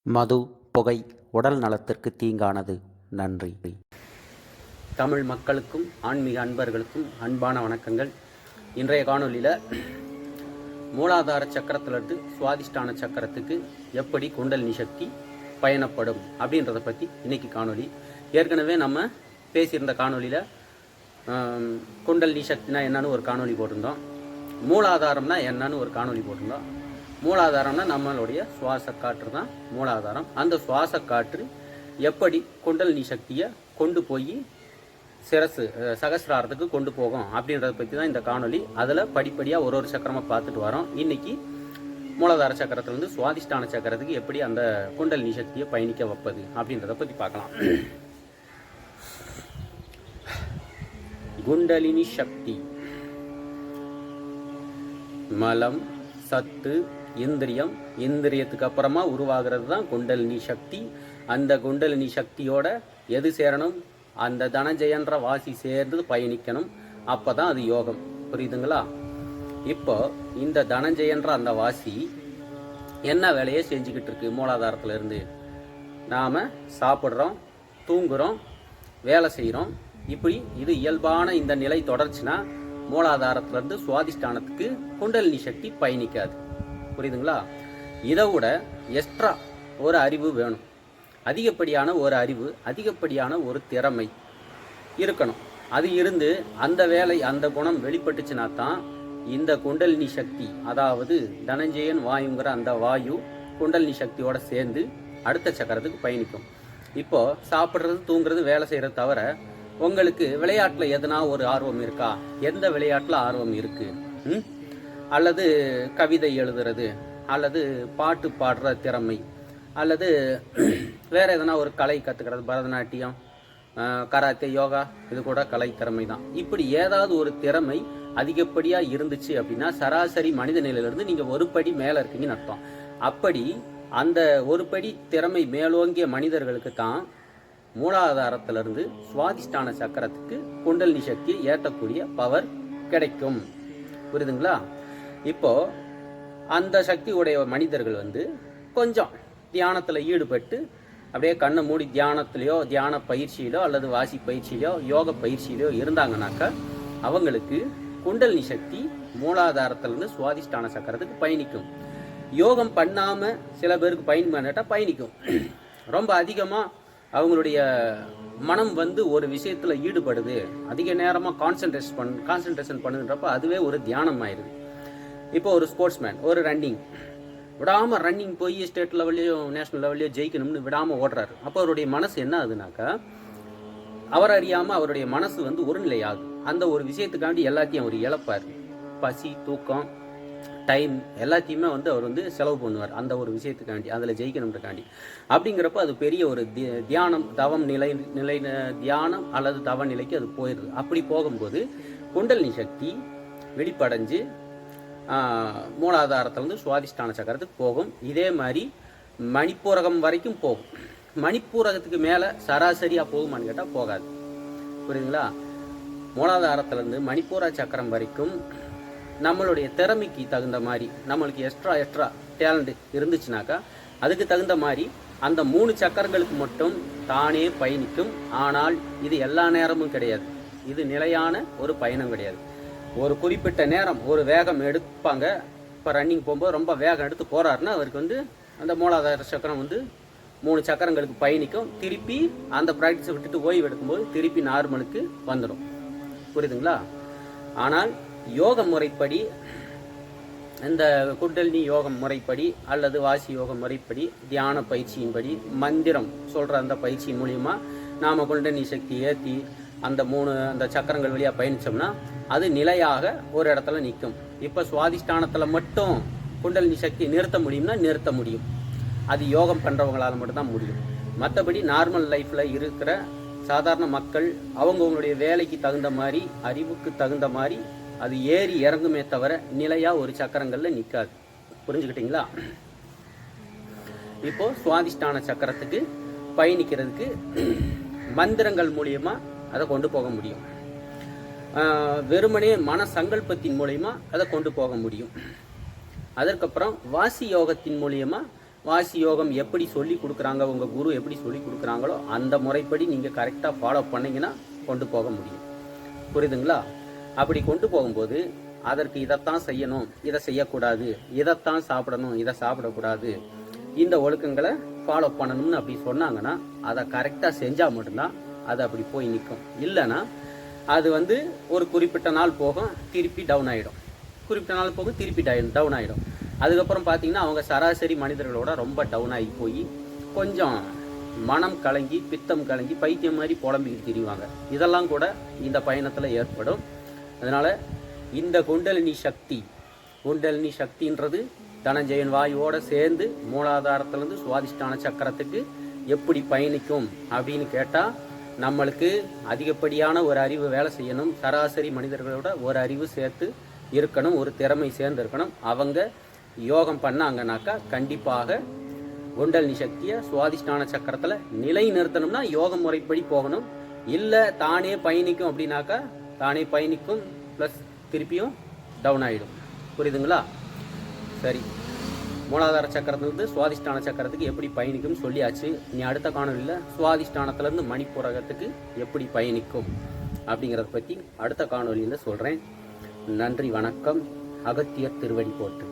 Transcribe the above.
மது, புகை உடல் நலத்திற்கு தீங்கானது. நன்றி. தமிழ் மக்களுக்கும் ஆன்மீக அன்பர்களுக்கும் அன்பான வணக்கங்கள். இன்றைய காணொலியில் மூலாதார சக்கரத்திலிருந்து சுவாதிஷ்டான சக்கரத்துக்கு எப்படி குண்டலினி சக்தி பயணப்படும் அப்படின்றத பற்றி இன்னைக்கு காணொலி. ஏற்கனவே நம்ம பேசியிருந்த காணொலியில் குண்டலினி சக்தினா என்னன்னு ஒரு காணொலி போட்டிருந்தோம். மூலாதாரம்னா என்னன்னு ஒரு காணொலி போட்டிருந்தோம். மூலாதாரம்னா நம்மளுடைய சுவாச காற்று தான் மூலாதாரம். அந்த சுவாச காற்று எப்படி குண்டலினி சக்தியை கொண்டு போய் சகசிராரத்துக்கு கொண்டு போகும் அப்படின்றத பற்றி தான் இந்த காணொலி. அதில் படிப்படியாக ஒரு சக்கரமாக பார்த்துட்டு வரோம். இன்னைக்கு மூலாதார சக்கரத்திலிருந்து சுவாதிஷ்டான சக்கரத்துக்கு எப்படி அந்த குண்டலினி சக்தியை பயணிக்க வைப்பது அப்படின்றத பற்றி பார்க்கலாம். குண்டலினி சக்தி மலம், சத்து, இந்திரியம், இந்திரியத்துக்கு அப்புறமா உருவாகிறது தான் குண்டலினி சக்தி. அந்த குண்டலினி சக்தியோட எது சேரணும்? அந்த தனஞ்சயன்ற வாசி சேர்ந்து பயணிக்கணும். அப்பதான் அது யோகம். புரியுதுங்களா? இப்போ இந்த தனஞ்சயன்ற அந்த வாசி என்ன வேலையை செஞ்சுக்கிட்டு இருக்கு? மூலாதாரத்துல இருந்து நாம சாப்பிட்றோம், தூங்குறோம், வேலை செய்கிறோம். இப்படி இது இயல்பான இந்த நிலை தொடர்ச்சுன்னா மூலாதாரத்திலிருந்து சுவாதிஷ்டானத்துக்கு குண்டலினி சக்தி பயணிக்காது. புரியுதுங்களா? இதை விட எக்ஸ்ட்ரா ஒரு அறிவு வேணும். அதிகப்படியான ஒரு அறிவு, அதிகப்படியான ஒரு திறமை இருக்கணும். அது இருந்து அந்த வேலை, அந்த குணம் வெளிப்பட்டுச்சுன்னா தான் இந்த குண்டலினி சக்தி, அதாவது தனஞ்சயன் வாயுங்கிற அந்த வாயு குண்டலினி சக்தியோட சேர்ந்து அடுத்த சக்கரத்துக்கு பயணிக்கும். இப்போ சாப்பிட்றது, தூங்குறது, வேலை செய்யறது தவிர உங்களுக்கு விளையாட்டுல எதனா ஒரு ஆர்வம் இருக்கா? எந்த விளையாட்டுல ஆர்வம் இருக்கு? அல்லது கவிதை எழுதுறது, அல்லது பாட்டு பாடுற திறமை, அல்லது வேற எதனா ஒரு கலை கத்துக்கிறது, பரதநாட்டியம், கராத்தே, யோகா, இது கூட கலை திறமை தான். இப்படி ஏதாவது ஒரு திறமை அதிகப்படியா இருந்துச்சு அப்படின்னா சராசரி மனித நிலையிலிருந்து நீங்க ஒரு படி மேல இருக்கீங்கன்னு அர்த்தம். அப்படி அந்த ஒரு படி திறமை மேலோங்கிய மனிதர்களுக்கு தான் மூலாதாரத்திலிருந்து சுவாதிஷ்டான சக்கரத்துக்கு குண்டலினி சக்தியை ஏற்றக்கூடிய பவர் கிடைக்கும். புரியுதுங்களா? இப்போ அந்த சக்தி உடைய மனிதர்கள் கொஞ்சம் தியானத்துல ஈடுபட்டு அப்படியே கண்ணை மூடி தியானத்திலையோ, தியான பயிற்சியிலோ, அல்லது வாசி பயிற்சியிலோ, யோக பயிற்சியிலோ இருந்தாங்கன்னாக்கா அவங்களுக்கு குண்டலினி சக்தி மூலாதாரத்திலிருந்து சுவாதிஷ்டான சக்கரத்துக்கு பயணிக்கும். யோகம் பண்ணாம சில பேருக்கு பயணிக்கும். ரொம்ப அதிகமா அவங்களுடைய மனம் ஒரு விஷயத்துல ஈடுபடுது, அதிக நேரமா கான்சென்ட்ரேஷன் பண்ணுன்றப்ப அதுவே ஒரு தியானம் ஆயிடுது. இப்போ ஒரு ஸ்போர்ட்ஸ்மேன் ஒரு விடாம ரன்னிங் போய் ஸ்டேட் லெவல்லையோ நேஷனல் லெவல்லையோ ஜெயிக்கணும்னு விடாம ஓடுறாரு. அப்போ அவருடைய மனசு என்ன ஆகுதுனாக்கா, அவர் அறியாம அவருடைய மனசு ஒருநிலை ஆகுது. அந்த ஒரு விஷயத்துக்காண்டி எல்லாத்தையும் அவர் இழப்பார். பசி, தூக்கம், டைம் எல்லாத்தையுமே அவர் செலவு பண்ணுவார் அந்த ஒரு விஷயத்துக்காண்டி, அதில் ஜெயிக்கணுன்றக்காண்டி. அப்படிங்கிறப்ப அது பெரிய ஒரு தியானம், தவம் நிலை தியானம் அல்லது தவ நிலைக்கு அது போயிடுது. அப்படி போகும்போது குண்டலினி சக்தி வெளிப்படைஞ்சு மூலாதாரத்திலிருந்து சுவாதிஷ்டான சக்கரத்துக்கு போகும். இதே மாதிரி மணிப்பூரகம் வரைக்கும் போகும். மணிப்பூரகத்துக்கு மேலே சராசரியாக போகுமான்னு கேட்டால் போகாது. புரியுதுங்களா? மூலாதாரத்திலிருந்து மணிப்பூர சக்கரம் வரைக்கும் நம்மளுடைய திறமைக்கு தகுந்த மாதிரி, நம்மளுக்கு எக்ஸ்ட்ரா டேலண்ட் இருந்துச்சுனாக்கா அதுக்கு தகுந்த மாதிரி அந்த 3 சக்கரங்களுக்கு மட்டும் தானே பயணிக்கும். ஆனால் இது எல்லா நேரமும் கிடையாது. இது நிலையான ஒரு பயணம் கிடையாது. ஒரு குறிப்பிட்ட நேரம் ஒரு வேகம் எடுப்பாங்க. இப்போ ரன்னிங் போகும்போது ரொம்ப வேகம் எடுத்து போறாருன்னா அவருக்கு அந்த மூலாதார சக்கரம் 3 சக்கரங்களுக்கு பயணிக்கும். திருப்பி அந்த ப்ராக்டிஸை விட்டுட்டு ஓய்வு எடுக்கும்போது திருப்பி நார்மலுக்கு வந்துடும். புரியுதுங்களா? ஆனால் யோக முறைப்படி, இந்த குண்டலினி யோகம் முறைப்படி அல்லது வாசி யோக முறைப்படி, தியான பயிற்சியின்படி, மந்திரம் சொல்ற அந்த பயிற்சியின் மூலியமா நாம குண்டலினி சக்தி ஏற்றி அந்த சக்கரங்கள் வழியா பயணிச்சோம்னா அது நிலையாக ஒரு இடத்துல நிற்கும். இப்ப சுவாதிஷ்டானத்துல மட்டும் குண்டலினி சக்தி நிறுத்த முடியும்னா நிறுத்த முடியும். அது யோகம் பண்றவங்களால மட்டும்தான் முடியும். மற்றபடி நார்மல் லைஃப்ல இருக்கிற சாதாரண மக்கள் அவங்களுடைய வேலைக்கு தகுந்த மாதிரி, அறிவுக்கு தகுந்த மாதிரி அது ஏறி இறங்குமே தவிர நிலையா ஒரு சக்கரங்கள்ல நிற்காது. புரிஞ்சுக்கிட்டீங்களா? இப்போ சுவாதிஷ்டான சக்கரத்துக்கு பயணிக்கிறதுக்கு மந்திரங்கள் மூலியமா அதை கொண்டு போக முடியும். வெறுமனே மன சங்கல்பத்தின் மூலியமா அதை கொண்டு போக முடியும். அதற்கப்புறம் வாசி யோகத்தின் மூலியமா வாசி யோகம் எப்படி சொல்லி கொடுக்குறாங்க, உங்கள் குரு எப்படி சொல்லி கொடுக்குறாங்களோ அந்த முறைப்படி நீங்கள் கரெக்டாக ஃபாலோ பண்ணிங்கன்னா கொண்டு போக முடியும். புரியுதுங்களா? அப்படி கொண்டு போகும்போது அதற்கு இதைத்தான் செய்யணும், இதை செய்யக்கூடாது, இதைத்தான் சாப்பிடணும், இதை சாப்பிடக்கூடாது, இந்த ஒழுக்கங்களை ஃபாலோ பண்ணணும்னு அப்படி சொன்னாங்கன்னா அதை கரெக்டாக செஞ்சால் மட்டும்தான் அது அப்படி போய் நிற்கும். இல்லைன்னா அது ஒரு குறிப்பிட்ட நாள் போகும், திருப்பி டவுன் ஆகிடும். குறிப்பிட்ட நாள் போகும், திருப்பி டவுன் ஆகிடும். அதுக்கப்புறம் பார்த்தீங்கன்னா அவங்க சராசரி மனிதர்களோட ரொம்ப டவுன் ஆகி போய் கொஞ்சம் மனம் கலங்கி, பித்தம் கலங்கி, பைத்தியம் மாதிரி புலம்பிக்கிட்டு திரிவாங்க. இதெல்லாம் கூட இந்த பயணத்தில் ஏற்படும். அதனால் இந்த குண்டலினி சக்தின்றது தனஞ்சயன் வாயுவோடு சேர்ந்து மூலாதாரத்திலேருந்து சுவாதிஷ்டான சக்கரத்துக்கு எப்படி பயணிக்கும் அப்படின்னு கேட்டால் நம்மளுக்கு அதிகப்படியான ஒரு அறிவு வேலை செய்யணும். சராசரி மனிதர்களோட ஒரு அறிவு சேர்த்து இருக்கணும், ஒரு திறமை சேர்ந்து இருக்கணும். அவங்க யோகம் பண்ணாங்கனாக்கா கண்டிப்பாக குண்டலினி சக்தியை சுவாதிஷ்டான சக்கரத்தில் நிலை நிறுத்தணும்னா யோக முறைப்படி போகணும். இல்லை தானே பயணிக்கும் அப்படின்னாக்கா தானே பயணிக்கும், ப்ளஸ் திருப்பியும் டவுன் ஆகிடும். புரியுதுங்களா? சரி, மூலாதார சக்கரத்திலிருந்து சுவாதிஷ்டான சக்கரத்துக்கு எப்படி பயணிக்கும்னு சொல்லியாச்சு. நீ அடுத்த காணொலியில் சுவாதிஷ்டானத்திலேருந்து மணிப்புரகத்துக்கு எப்படி பயணிக்கும் அப்படிங்கிறத பற்றி அடுத்த காணொலியில் சொல்கிறேன். நன்றி, வணக்கம். அகத்தியர் திருவடி போற்று.